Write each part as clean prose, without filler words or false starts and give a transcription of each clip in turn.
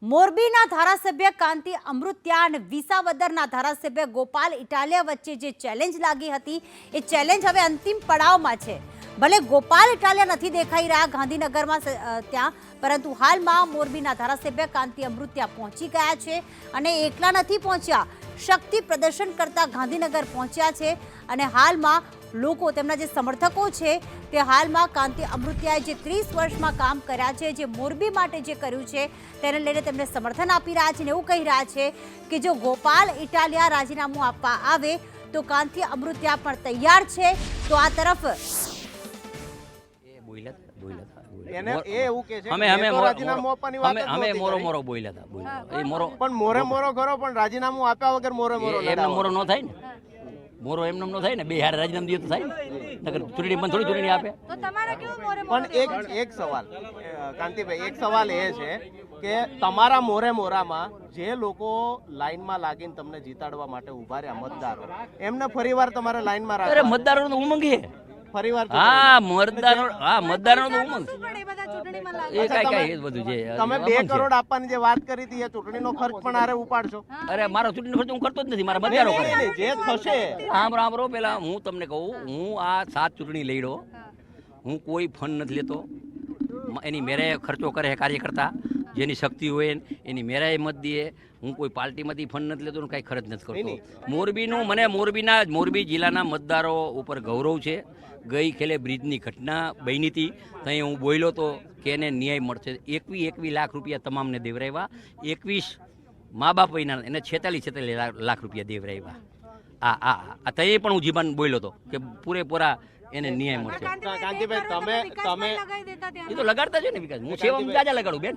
મોરબીના ધારાસભ્ય કાંતિ અમૃત્યા અને વિસાવદરના ધારાસભ્ય ગોપાલ ઇટાલિયા વચ્ચે જે ચેલેન્જ લાગી હતી એ ચેલેન્જ હવે અંતિમ પડાવમાં છે। ભલે ગોપાલ ઇટાલિયા નથી દેખાઈ રહ્યા ગાંધીનગરમાં ત્યાં, પરંતુ હાલમાં મોરબીના ધારાસભ્ય કાંતિ અમૃત્યા પહોંચી ગયા છે અને એકલા નથી પહોંચ્યા, શક્તિ પ્રદર્શન કરતા ગાંધીનગર પહોંચ્યા છે અને હાલમાં લોકો તેમના જે સમર્થકો છે તે હાલમાં કાંતિ અમૃત્યાએ જે 30 વર્ષમાં કામ કર્યા છે, જે મોરબી માટે જે કર્યું છે તેને લઈને તેમને સમર્થન આપી રહ્યા છે અને એવું કહી રહ્યા છે કે જો ગોપાલ ઇટાલિયા રાજીનામું આપવા આવે તો કાંતિ અમૃત્યા પણ તૈયાર છે। તો આ તરફ મોરો એમ ન થાય ને, બે હારે રાજીનામું દે તો થાય ને, નકર ચૂંટણી પણ થોડી ચૂંટણી આપે। તો તમારે કેવું પણ એક સવાલ કાંતિભાઈ, એક સવાલ એ છે કે તમારા મોરામાં જે લોકો લાઈનમાં લાગીને તમને જીતાડવા માટે ઉભા રહ્યા મતદારો, એમને ફરીવાર તમારે લાઈનમાં રાખવા? અરે મતદારોનો ઉમંગ છે ફરીવાર? મતદારોનો ઉમંગ એ કાઈ એ બધું છે। તમે 2 કરોડ આપવાની જે વાત કરી હતી એ ચૂંટણીનો ખર્ચ પણ આરે ઉપાડશો? અરે મારો ચૂંટણીનો ખર્ચ હું કરતો જ નથી, મારા મતદારો કરે જે થશે। આમ પેલા હું તમને કહું, હું આ 7 ચૂંટણી લડ્યો, હું કોઈ ફંડ નથી લેતો, એની મેરે ખર્ચો કરે કાર્યકર્તા, જેની શક્તિ હોય એની મેરાએ મત દે, હું કોઈ પાર્ટીમાંથી ફંડ નથી લેતો, કાંઈ ખર્ચ નથી કરતો। મોરબીનું મને મોરબી જિલ્લાના મતદારો ઉપર ગૌરવ છે। ગઈ ખેલે બ્રિજની ઘટના બની હતી ત્યાં હું બોલ્યો હતો કે એને ન્યાય મળશે। 21 લાખ રૂપિયા તમામને દેવરાવ્યા, 21 મા બાપ વયના એને 46 લાખ રૂપિયા દેવરાવ્યા। આ ત્યાં પણ હું જીવન બોલ્યો હતો કે પૂરેપૂરા એને ન્યાય મળશે। કાંતિભાઈ તમે એ તો લગાડતા છે ને વિકાસ, હું સેવામાં જાજા લગાડું બેન,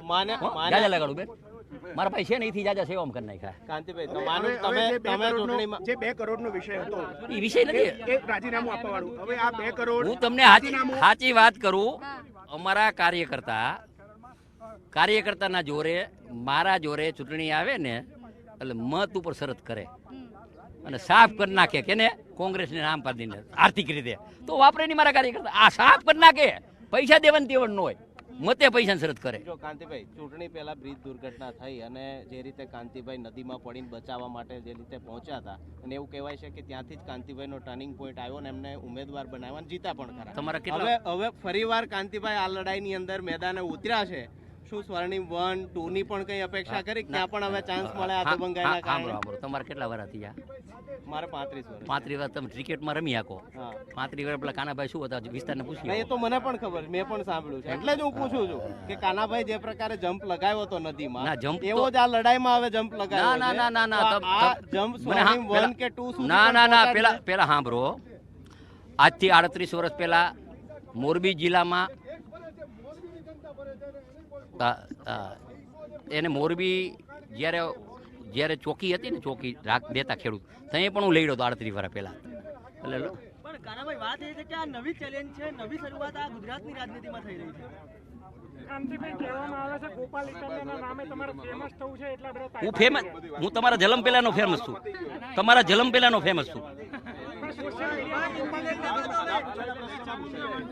જાજા લગાડું બેન, મારા પાસે છે ને એથી જાજા સેવામાં કરી નાખ્યા। કાંતિભાઈ તો માનું તમે ચૂંટણીમાં જે 2 કરોડનો વિષય હતો એ વિષય નથી, એક રાજીનામું આપવાનું, હવે આ 2 કરોડ હું તમને સાચી વાત કરું, અમારા કાર્યકર્તાના જોરે, મારા જોરે ચૂંટણી આવે ને એટલે મત ઉપર શરત કરે અને સાફ કરી નાખે કે ને કોંગ્રેસને નામ પાડીને આર્થિક રીતે તો વાપરે નહીં મારા કાર્યકર્તા, આ સાફ કરી નાખે, પૈસા દેવાનું તેવડ ન હોય, મતે પૈસાની શરત કરે। જો કાંતિભાઈ, ચૂંટણી પહેલા બ્રિજ દુર્ઘટના થઈ અને જે રીતે કાંતિભાઈ નદીમાં પડીને બચાવવા માટે જે રીતે પહોંચ્યા હતા, અને એવું કહેવાય છે કે ત્યાંથી જ કાંતિભાઈનો ટર્નિંગ પોઈન્ટ આવ્યો ને એમને ઉમેદવાર બનાવવા જીતા પણ ખરા। તમારા કેટલા હવે ફરીવાર કાંતિભાઈ આ લડાઈની અંદર મેદાને ઉતર્યા છે, શું સ્વર્ણિમ 1, 2 ની પણ કઈ અપેક્ષા કરી? ત્યાં પણ હવે ચાન્સ મળે આ દબંગાઈના કારણે? તમારે કેટલા વાર થયા? મારે 35 વર્ષ। 35 વર્ષ તમે ક્રિકેટમાં રમી શકો? 35 વર્ષ પેલા કાનાભાઈ શું હતા વિસ્તારને પૂછ્યું? એ તો મને પણ ખબર, મેં પણ સાંભળ્યું છે, એટલે જ હું પૂછું છું કે કાનાભાઈ જે પ્રકારે જમ્પ લગાવ્યો હતો નદીમાં, એવો જ આ લડાઈમાં હવે જમ્પ લગાવ્યો? ના જમ્પ સ્વર્ણિમ 1 કે 2 સુધી? ના પેલા સાંભળો, આજથી 38 વર્ષ પહેલા મોરબી જિલ્લામાં એને મોરબી જ્યારે ચોકી હતી ને, ચોકી દેતા ખેડૂત, ત્યાં પણ હું લઈ રહ્યો હતો 38 વર્ષ પહેલા। એટલે પણ કાનાભાઈ, વાત એ છે કે આ નવી ચેલેન્જ છે, નવી શરૂઆત આ ગુજરાતની રાજનીતિમાં થઈ રહી છે। કાંતિભાઈ, કહેવામાં આવે છે ગોપાલ ઇટાલિયાના નામે તમારે ફેમસ થવું છે, એટલા બધા હું તમારા જલમ પહેલાનો ફેમસ છું, તમારા જલમ પહેલાનો ફેમસ છું।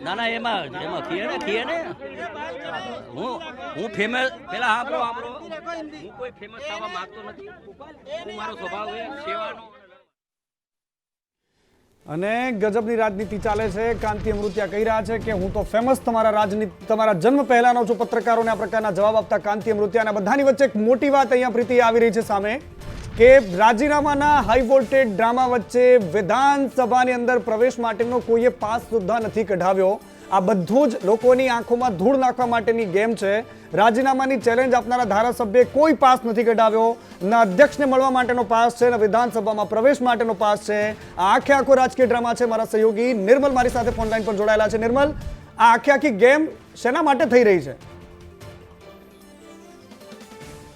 ના એમાં થઈએ ને હું ફેમસ પેલા સાંભળો, હું કોઈ ફેમસ થવા માંગતો નથી, હું મારો સ્વભાવ છે સેવાનો। અને ગજબની રાજનીતિ ચાલે છે। કાંતિ અમૃત્યા કહી રહ્યા છે કે હું તો ફેમસ તમારા જન્મ પહેલાનો છું। પત્રકારોને આ પ્રકારના જવાબ આપતા કાંતિ અમૃત્યા, બધાની વચ્ચે એક મોટી વાત અહીંયા પ્રીતિ આવી રહી છે સામે કે રાજીનામાના હાઈ વોલ્ટેજ ડ્રામા વચ્ચે વિધાનસભાની અંદર પ્રવેશ માટેનો કોઈએ પાસ સુદ્ધા નથી કઢાવ્યો। આ બધું જ લોકોની આંખોમાં ધૂળ નાખવા માટેની ગેમ છે। રાજીનામાની ચેલેન્જ આપનારા ધારાસભ્યે કોઈ પાસ નથી કઢાવ્યો, ના અધ્યક્ષને મળવા માટેનો પાસ છે, ના વિધાનસભામાં પ્રવેશ માટેનો પાસ છે। આ આખો રાજકીય ડ્રામા છે। મારા સહયોગી નિર્મલ મારી સાથે ફોનલાઈન પર જોડાયેલા છે। નિર્મલ, આ આખી ગેમ શેના માટે થઈ રહી છે?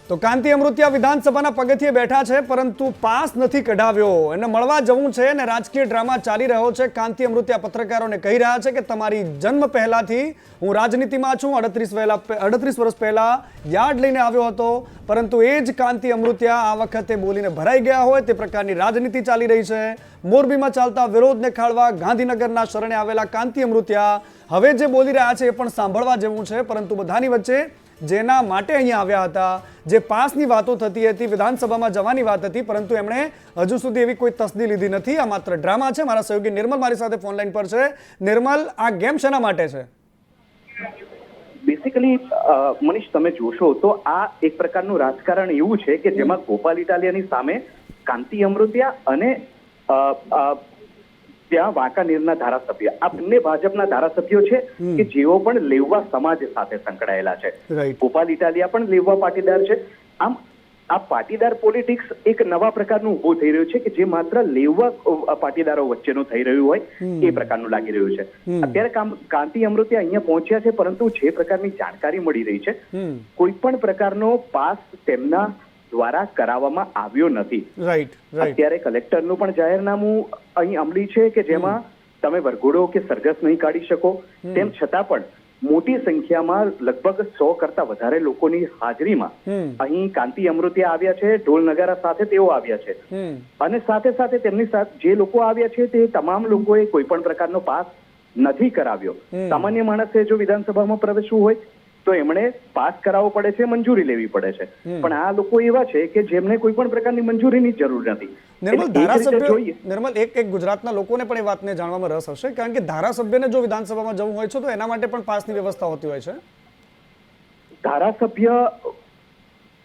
તો કાંતિ અમૃત્યા વિધાનસભાના પગથિયે બેઠા છે, પરંતુ પાસ નથી કઢાવ્યો, એને મળવા જવું છે અને રાજકીય ડ્રામા ચાલી રહ્યો છે। કાંતિ અમૃત્યા પત્રકારોને કહી રહ્યા છે કે તમારી જન્મ પહેલાથી હું રાજનીતિમાં છું। 38 વર્ષ પહેલા યાર્ડ લઈને આવ્યો હતો, પરંતુ એ જ કાંતિ અમૃત્યા આ વખતે બોલીને ભરાઈ ગયા હોય તે પ્રકારની રાજનીતિ ચાલી રહી છે। મોરબીમાં ચાલતા વિરોધને ખાળવા ગાંધીનગરના શરણે આવેલા કાંતિ અમૃત્યા હવે જે બોલી રહ્યા છે એ પણ સાંભળવા જેવું છે, પરંતુ બધાની વચ્ચે જેના માટે અહીંયા આવ્યા હતા, જે પાસની વાતો થતી હતી, વિધાનસભામાં જવાની વાત હતી, પરંતુ એમણે હજુ સુધી એવી કોઈ તસદી લીધી નથી. આ માત્ર ડ્રામા છે. મારા સહયોગી નિર્મલ મારી સાથે ફોન લાઈન પર છે. નિર્મલ, આ ગેમ શેના માટે છે? બેસિકલી મનીષ, તમે જોશો તો આ એક પ્રકારનું રાજકારણ એવું છે કે જેમાં ગોપાલ ઇટાલિયાની સામે કાંતિ અમૃતિયા અને ત્યાં વાંકાનેરના ધારાસભ્ય, આ બંને ભાજપના ધારાસભ્યો છે કે જેઓ પણ લેવવા સમાજ સાથે સંકળાયેલા છે. ગોપાલ ઇટાલિયા પણ લેવવા પાટીદાર છે. આમ આ પાટીદાર પોલિટિક્સ એક નવા પ્રકારનું ઉભું થઈ રહ્યું છે કે જે માત્ર લેવવા પાટીદારો વચ્ચેનું થઈ રહ્યું હોય એ પ્રકારનું લાગી રહ્યું છે. અત્યારે કાંતિ અમૃતિયા અહીંયા પહોંચ્યા છે, પરંતુ જે પ્રકારની જાણકારી મળી રહી છે, કોઈ પણ પ્રકારનો પાસ તેમના દ્વારા કરાવવામાં આવ્યો નથી. અત્યારે કલેક્ટરનું પણ જાહેરનામું અહીં અમલી છે કે જેમાં તમે વરઘોડો કે સરઘસ નહીં કાઢી શકો. તેમ છતાં પણ મોટી સંખ્યામાં લગભગ 100 કરતા વધારે લોકોની હાજરીમાં અહીં કાંતિ અમૃતિયા આવ્યા છે. ઢોલ નગારા સાથે તેઓ આવ્યા છે અને સાથે સાથે તેમની સાથે જે લોકો આવ્યા છે તે તમામ લોકોએ કોઈ પણ પ્રકારનો પાસ નથી કરાવ્યો. સામાન્ય માણસે જો વિધાનસભામાં પ્રવેશવું હોય તો એમણે પાસ કરાવવો પડે છે, મંજૂરી લેવી પડે છે. પણ આ લોકો એવા છે કે જેમને કોઈ પણ પ્રકારની મંજૂરીની જરૂર નથી. નિર્મલ, એક ગુજરાતના લોકોને પણ એ વાતને જાણવામાં રસ હશે, કારણ કે ધારાસભ્યને જો વિધાનસભામાં જવું હોય છે તો એના માટે પણ પાસની વ્યવસ્થા હોતી હોય છે. ધારાસભ્ય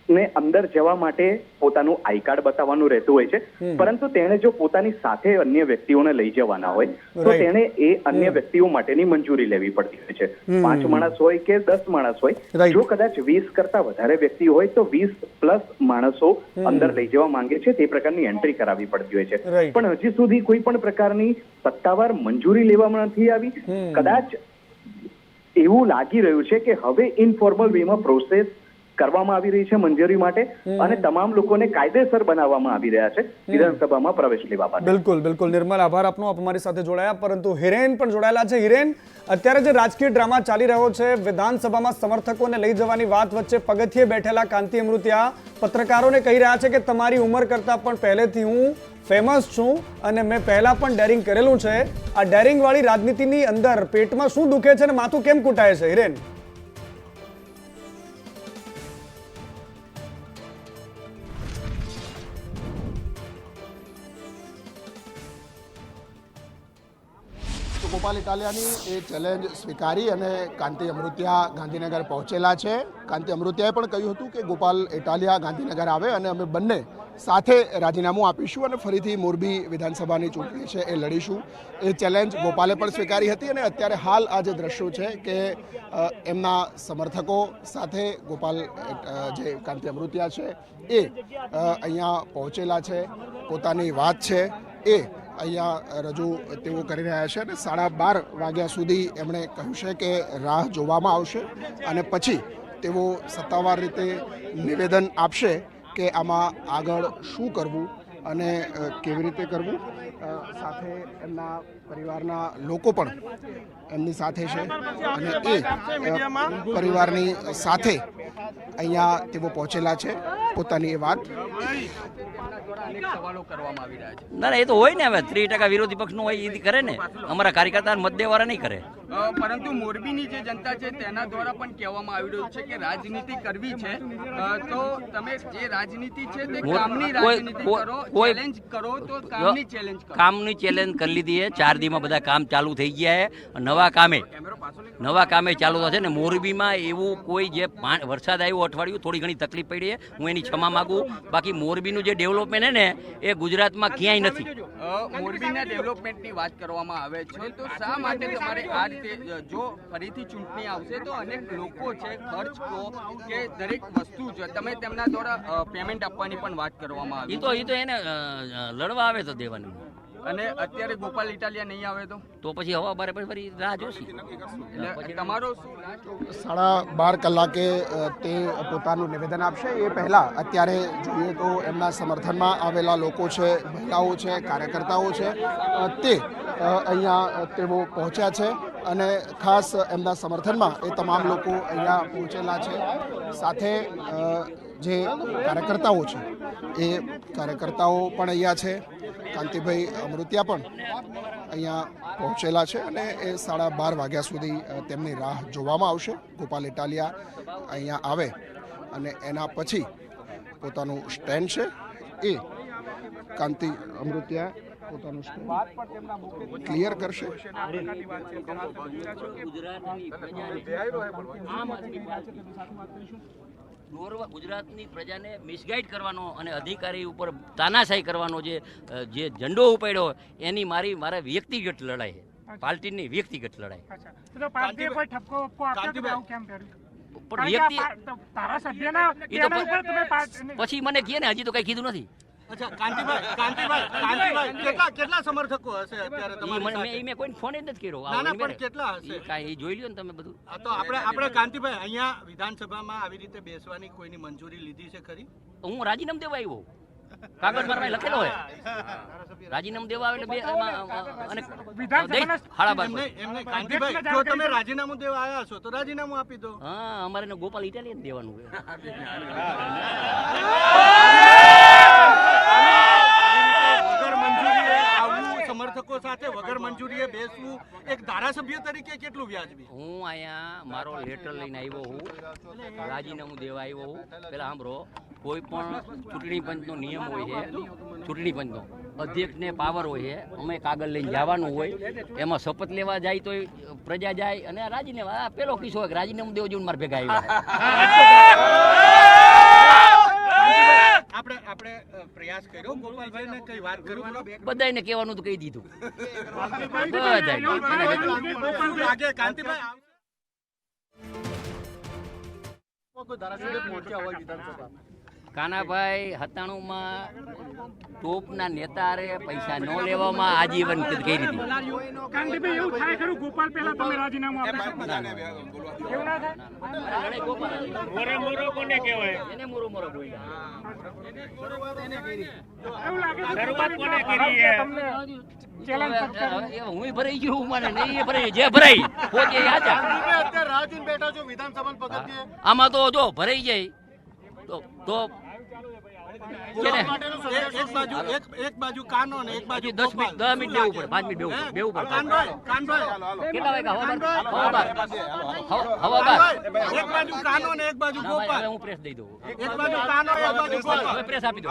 ને અંદર જવા માટે પોતાનું આઈ કાર્ડ બતાવવાનું રહેતું હોય છે, પરંતુ તેણે જો પોતાની સાથે અન્ય વ્યક્તિઓને લઈ જવાના હોય તો તેણે એ અન્ય વ્યક્તિઓ માટેની મંજૂરી લેવી પડતી હોય છે. 5 માણસ હોય કે 10 માણસ હોય, જો કદાચ 20 કરતા વધારે વ્યક્તિ હોય તો 20+ માણસો અંદર લઈ જવા માંગે છે તે પ્રકારની એન્ટ્રી કરાવવી પડતી હોય છે. પણ હજી સુધી કોઈ પણ પ્રકારની સત્તાવાર મંજૂરી લેવામાં નથી આવી. કદાચ એવું લાગી રહ્યું છે કે હવે ઇનફોર્મલ વેમાં પ્રોસેસ કરવામાં આવી રહી છે મંજૂરી માટે અને તમામ લોકોને કાયદેસર બનાવવામાં આવી રહ્યા છે વિધાનસભામાં પ્રવેશ લેવા માટે. બિલકુલ નિર્મલ, આભાર આપનો, આપ અમારી સાથે જોડાયા. પરંતુ હિરેન પણ જોડાયેલા છે. હિરેન, અત્યારે જે રાજકીય ડ્રામા ચાલી રહ્યો છે, વિધાનસભામાં સમર્થકોને લઈ જવાની વાત વચ્ચે પગથિયે બેઠેલા કાંતિ અમૃતિયા પત્રકારોને કહી રહ્યા છે કે તમારી ઉંમર કરતાં પણ પહેલેથી હું ફેમસ છું અને મેં પહેલા પણ ડેરિંગ કરેલું છે. આ ડેરિંગ વાળી રાજનીતિની અંદર પેટમાં શું દુખે છે અને માથું કેમ કૂટાય છે? હિરેન, ગોપાલ ઇટાલિયાની એ ચેલેન્જ સ્વીકારી અને કાંતિ અમૃતિયા ગાંધીનગર પહોંચેલા છે. કાંતિ અમૃતિયાએ પણ કહ્યું હતું કે ગોપાલ ઇટાલિયા ગાંધીનગર આવે અને અમે બંને સાથે રાજીનામું આપીશું અને ફરીથી મોરબી વિધાનસભાની ચૂંટણી છે એ લડીશું. એ ચેલેન્જ ગોપાલે પણ સ્વીકારી હતી અને અત્યારે હાલ આ જે દ્રશ્યો છે કે એમના સમર્થકો સાથે ગોપાલ જે કાંતિ અમૃતિયા છે એ અહીંયા પહોંચેલા છે. પોતાની વાત છે એ અહીંયા રજૂ તેઓ કરી રહ્યા છે અને 12:30 વાગ્યા સુધી એમણે કહ્યું છે કે રાહ જોવામાં આવશે અને પછી તેઓ સત્તાવાર રીતે નિવેદન આપશે કે આમાં આગળ શું કરવું અને કેવી રીતે કરવું. સાથે એમના પરિવારના લોકો પણ એમની સાથે છે અને એ પરિવારની સાથે અહીંયા તેઓ પહોંચેલા છે. પોતાની એ વાત ના, એ તો હોય ને. હવે 30% વિરોધી પક્ષનું હોય એ કરે ને. અમારા કાર્યકર્તા મત દેવાળા નહીં કરે. પરંતુ મોરબીની જે જનતા છે તેના દ્વારા પણ કહેવામાં આવી રહ્યું છે કે રાજનીતિ કરવી છે તો તમે જે રાજનીતિ છે તે કામની રાજનીતિ કરો, ચેલેન્જ કરો તો કામની ચેલેન્જ કરો. કામની ચેલેન્જ કરી લીધી છે. 4 દીમાં બધા કામ ચાલુ થઈ ગયા છે. નવા કામે ચાલુ થશે ને. મોરબીમાં એવું કોઈ જે વરસાદ આવ્યો અઠવાડિયું થોડી ઘણી તકલીફ પડી છે, હું એની ક્ષમા માંગુ. બાકી મોરબીનું જે ડેવલપમેન્ટ છે ને એ ગુજરાતમાં ક્યાંય નથી. મોરબીના ડેવલપમેન્ટની વાત કરવામાં આવે છે તો શા માટે તમારે આ રીતે, જો ફરીથી ચૂંટણી આવશે તો અનેક લોકો છે, ખર્ચ કહો કે દરેક વસ્તુ છે, તમે તેમના દ્વારા પેમેન્ટ આપવાની પણ વાત કરવામાં આવી. એ તો એને લડવા આવે તો દેવાનું. અને અત્યારે ગોપાલ ઇટાલિયા નહીં આવે તો પછી હવા બારે ફરી રાહ જોશી. તમારો 12:30 કલાકે તે પોતાનું નિવેદન આપશે. એ પહેલાં અત્યારે જોઈએ તો એમના સમર્થનમાં આવેલા લોકો છે, મહિલાઓ છે, કાર્યકર્તાઓ છે, તે અહીંયા તેઓ પહોંચ્યા છે અને ખાસ એમના સમર્થનમાં એ તમામ લોકો અહીંયા પહોંચેલા છે. સાથે જે કાર્યકર્તાઓ છે એ કાર્યકર્તાઓ પણ અહીંયા છે. કાંતિભાઈ અમૃતિયા પણ અહીંયા પહોંચેલા છે અને એ 12:30 વાગ્યા સુધી તેમની રાહ જોવામાં આવશે. ગોપાલ ઇટાલિયા અહીંયા આવે અને એના પછી પોતાનું સ્ટેન્ડ છે એ કાંતિ અમૃતિયા પોતાનું સ્ટેન્ડ ક્લિયર કરશે. ગુજરાતની પ્રજાને મિસગાઈડ કરવાનો અને અધિકારી ઉપર તાનાશાહી કરવાનો જે ઝંડો ઉપાડ્યો એની મારા વ્યક્તિગત લડાઈ છે, પાર્ટીની વ્યક્તિગત લડાઈ. તો પાર્ટીએ કોઈ ઠપકો વપકો આપ્યો કે આવું કેમ કર્યું? પણ વ્યક્તિ ધારાસભ્યના ઈ તો તેના ઉપર તમે પછી મને કહે ને હજી તો કઈ કીધું નથી. અચ્છા કાંતિભાઈ કેટલા સમર્થકો હશે અત્યારે મેં કોઈ ફોન જ નથી કર્યો. ના પણ કેટલા હશે? કાંઈ જોઈ લ્યો ને તમે બધું. તો આપણે કાંતિભાઈ અહીંયા વિધાનસભામાં આવી રીતે બેસવાની કોઈની મંજૂરી લીધી છે ખરી? હું રાજીનામું દેવા આવ્યો, કાગળ મારવા લખેલો હોય રાજીનામું દેવા આવે એટલે અને એમને કાંતિભાઈ જો તમે રાજીનામું દેવા આવ્યા છો તો રાજીનામું આપી દો. હા, અમારે ગોપાલ ઇટાલિયન દેવાનું હોય. વગર મંજૂરીએ આવવું, સમર્થકો સાથે વગર મંજૂરીએ બેસવું એક ધારાસભ્ય તરીકે કેટલું વ્યાજબી? હું અહીંયા મારો લેટર લઈને આવ્યો હું, રાજીનામું દેવા આવ્યો હું. પેલા સાંભળો, કોઈ પણ ચૂંટણી પંચનો નિયમ હોય છે, ચૂંટણી પંચનો અધ્યક્ષને પાવર હોય છે, અમે કાગળ લઈને જવાનું હોય, એમાં શપથ લેવા જાય તો પ્રજા જાય અને રાજીનામું. આ પેલો કિસ્સો હોય રાજીનામું દેવો જોઈને મારે ભેગા આવ્યા. આપણે પ્રયાસ કર્યો ગોપાલભાઈને કઈ વાત કરવાનો? બધાને કહેવાનું તો કહી દીધું. લાગે કાંતિભાઈ કાનાભાઈ 97માં ટોપના નેતારે પૈસા ન લેવામાં આજીવન કરી હતી. કાંતિભાઈ એવું થાય ખરું ગોપાલ પહેલા તમે રાજીનામું આપી શકો? એવું ના થાય? મોરો કોને કહેવાય? એને મોરો બોલ્યા. એવું લાગે છે શરૂઆત કોને કરી છે તમને ચેલેન્જ હું ભરાઈ ગયું, મને નહીં ભરાઈ, જે ભરાઈ પોતે આજા. અત્યારે રાહ જોઈને બેઠા છો વિધાનસભાના પગથિયે. આમાં તો જો ભરાઈ જાય તો એક બાજુ કાનો ને એક બાજુ 10 મિનિટ બેવું પડે, 5 મિનિટ બેવું પડે. કેટલા વાગ્યા? એક બાજુ કાનો ને એક બાજુ ગોપાલ. હું પ્રેસ દઈ દઉં. એક બાજુ કાનો એક બાજુ ગોપાલ. હવે પ્રેસ આપી દો.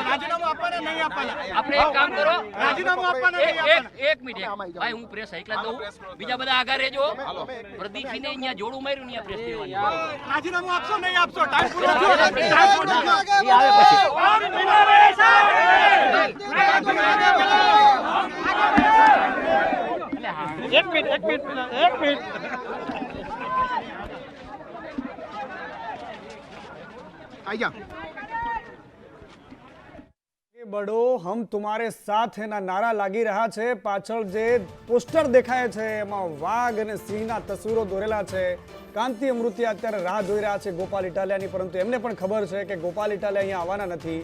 રાજીનામું આપવાના નહીં આપવાના? આપણે એક કામ કરો, રાજીનામું આપવાના નહીં આપવાના? એક મિનિટ ભાઈ, હું પ્રેસ એકલા દઉં, બીજા બધા આગળ રહેજો. પ્રદીપસિંહને અહીંયા જોડું માર્યું ને પ્રેસ દેવાની. રાજીનામું આપશો નહીં આપશો? ટાઈમ પૂરો થયો. એક મિનિટ બડો હમ તુમારે સાથ એના નારા લાગી રહ્યા છે. પાછળ જે પોસ્ટર દેખાય છે એમાં વાઘ અને સિંહના તસવીરો દોરેલા છે. કાંતિ અમૃતિયા અત્યારે રાહ જોઈ રહ્યા છે ગોપાલ ઇટાલિયાની, પરંતુ એમને પણ ખબર છે કે ગોપાલ ઇટાલિયા અહીંયા આવવાના નથી.